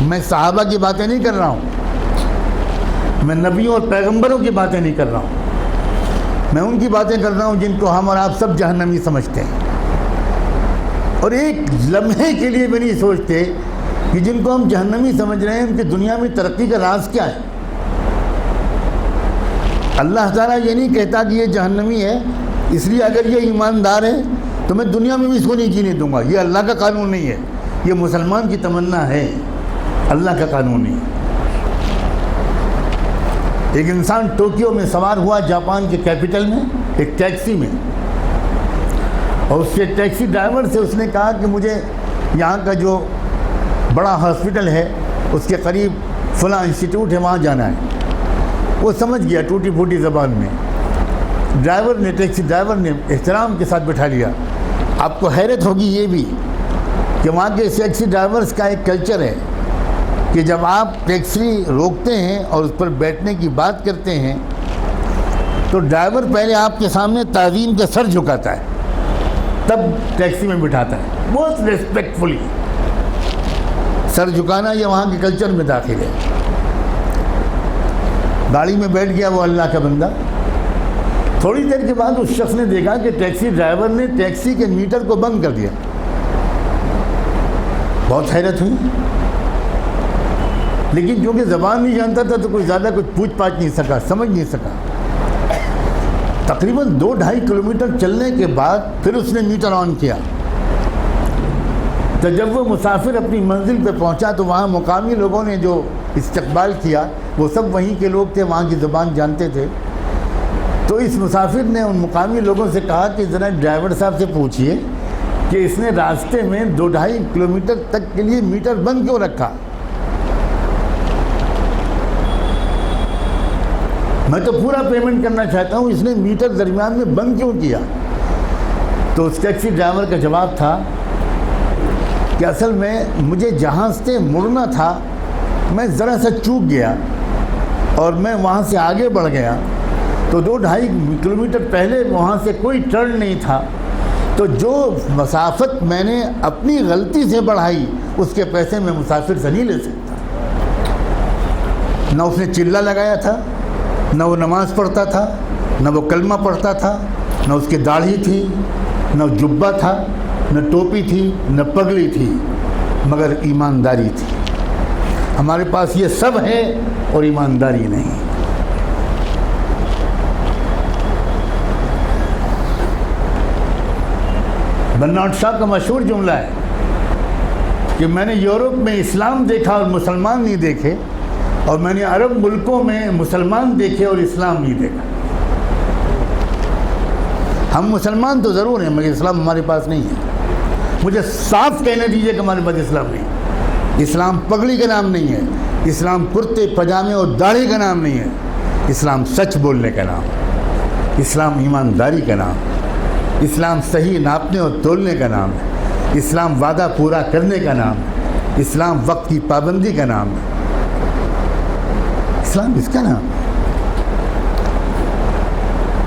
میں صحابہ کی باتیں نہیں کر رہا ہوں، میں نبیوں اور پیغمبروں کی باتیں نہیں کر رہا ہوں، میں ان کی باتیں کر رہا ہوں جن کو ہم اور آپ سب جہنمی سمجھتے ہیں، اور ایک لمحے کے لیے بھی نہیں سوچتے کہ جن کو ہم جہنمی سمجھ رہے ہیں ان کی دنیا میں ترقی کا راز کیا ہے۔ اللہ تعالیٰ یہ نہیں کہتا کہ یہ جہنمی ہے اس لیے اگر یہ ایماندار ہے تو میں دنیا میں بھی اس کو نہیں جینے دوں گا، یہ اللہ کا قانون نہیں ہے، یہ مسلمان کی تمنا ہے، اللہ کا قانون نہیں۔ ایک انسان ٹوکیو میں سوار ہوا جاپان کے کیپٹل میں ایک ٹیکسی میں، اور اس کے ٹیکسی ڈرائیور سے اس نے کہا کہ مجھے یہاں کا جو بڑا ہاسپٹل ہے اس کے قریب فلاں انسٹیٹیوٹ ہے، وہاں جانا ہے۔ وہ سمجھ گیا ٹوٹی پھوٹی زبان میں، ٹیکسی ڈرائیور نے احترام کے ساتھ بٹھا لیا۔ آپ کو حیرت ہوگی یہ بھی کہ وہاں کے ٹیکسی ڈرائیورز کا ایک کلچر ہے کہ جب آپ ٹیکسی روکتے ہیں اور اس پر بیٹھنے کی بات کرتے ہیں تو ڈرائیور پہلے آپ کے سامنے تعظیم کا سر جھکاتا ہے، تب ٹیکسی میں بٹھاتا ہے، بہت ریسپیکٹفلی۔ سر جھکانا یہ وہاں کے کلچر میں داخل ہے۔ گاڑی میں بیٹھ گیا وہ اللہ کا بندہ، تھوڑی دیر کے بعد اس شخص نے دیکھا کہ ٹیکسی ڈرائیور نے ٹیکسی کے میٹر کو بند کر دیا۔ بہت حیرت ہوئی، لیکن چونکہ زبان نہیں جانتا تھا تو کوئی زیادہ کچھ پوچھ پاچھ نہیں سکا، سمجھ نہیں سکا۔ تقریباً 2-2.5 کلومیٹر چلنے کے بعد پھر اس نے میٹر آن کیا۔ تو جب وہ مسافر اپنی منزل پہ پہنچا تو وہاں مقامی لوگوں نے جو استقبال کیا وہ سب وہیں کے لوگ تھے، وہاں کی زبان جانتے تھے۔ تو اس مسافر نے ان مقامی لوگوں سے کہا کہ ذرا ڈرائیور صاحب سے پوچھئے کہ اس نے راستے میں 2-2.5 کلومیٹر تک کے لیے میٹر بند کیوں رکھا؟ میں تو پورا پیمنٹ کرنا چاہتا ہوں، اس نے میٹر درمیان میں بند کیوں کیا؟ تو اس ٹیکسی ڈرائیور کا جواب تھا کہ اصل میں مجھے جہاں سے مڑنا تھا میں ذرا سا چوک گیا اور میں وہاں سے آگے بڑھ گیا، تو 2-2.5 کلومیٹر پہلے وہاں سے کوئی ٹرن نہیں تھا، تو جو مسافت میں نے اپنی غلطی سے بڑھائی اس کے پیسے میں مسافر سے نہیں لے سکتا۔ نہ اس نے چلہ لگایا تھا، نہ وہ نماز پڑھتا تھا، نہ وہ کلمہ پڑھتا تھا، نہ اس کی داڑھی تھی، نہ جبہ تھا، نہ ٹوپی تھی، نہ پگڑی تھی، مگر ایمانداری تھی۔ ہمارے پاس یہ سب ہے اور ایمانداری نہیں۔ برنارڈ شاہ کا مشہور جملہ ہے کہ میں نے یورپ میں اسلام دیکھا اور مسلمان نہیں دیکھے، اور میں نے عرب ملکوں میں مسلمان دیکھے اور اسلام نہیں دیکھا۔ ہم مسلمان تو ضرور ہیں مگر اسلام ہمارے پاس نہیں ہے۔ مجھے صاف کہنے دیجئے کہ ہمارے پاس اسلام نہیں ہے۔ اسلام پگڑی کا نام نہیں ہے، اسلام کرتے پجامے اور داڑھی کا نام نہیں ہے، اسلام سچ بولنے کا نام ہے، اسلام ایمانداری کا نام ہے، اسلام صحیح ناپنے اور تولنے کا نام ہے، اسلام وعدہ پورا کرنے کا نام ہے، اسلام وقت کی پابندی کا نام ہے، اسلام اس کا نام ہے۔